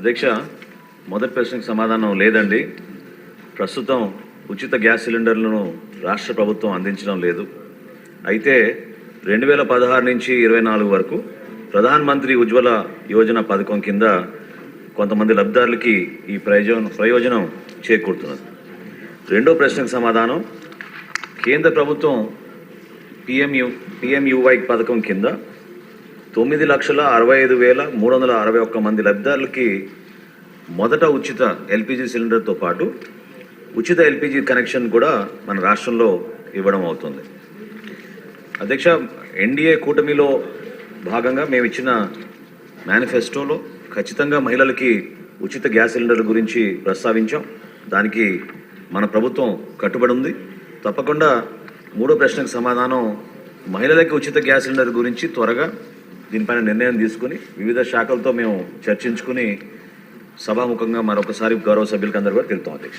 అధ్యక్ష, మొదటి ప్రశ్నకు సమాధానం లేదండి. ప్రస్తుతం ఉచిత గ్యాస్ సిలిండర్లను రాష్ట్ర ప్రభుత్వం అందించడం లేదు. అయితే 2016 నుంచి 24 వరకు ప్రధాన మంత్రి ఉజ్వల యోజన పథకం కింద కొంతమంది లబ్ధిదారులకి ఈ ప్రయోజనం చేకూరుతున్నది. రెండో ప్రశ్నకు సమాధానం, కేంద్ర ప్రభుత్వం పిఎంయువై పథకం కింద 9,65,361 మంది లబ్ధిదారులకి మొదట ఉచిత ఎల్పిజి సిలిండర్తో పాటు ఉచిత ఎల్పిజి కనెక్షన్ కూడా మన రాష్ట్రంలో ఇవ్వడం అవుతుంది. అధ్యక్ష, ఎన్డీఏ కూటమిలో భాగంగా మేము ఇచ్చిన మేనిఫెస్టోలో ఖచ్చితంగా మహిళలకి ఉచిత గ్యాస్ సిలిండర్ల గురించి ప్రస్తావించాం. దానికి మన ప్రభుత్వం కట్టుబడి ఉంది. తప్పకుండా మూడో ప్రశ్నకు సమాధానం, మహిళలకి ఉచిత గ్యాస్ సిలిండర్ గురించి త్వరగా దీనిపైన నిర్ణయం తీసుకుని వివిధ శాఖలతో మేము చర్చించుకుని సభాముఖంగా మరొకసారి గౌరవ సభ్యులకు అందరూ కూడా తెలుపుతాం. అధ్యక్ష.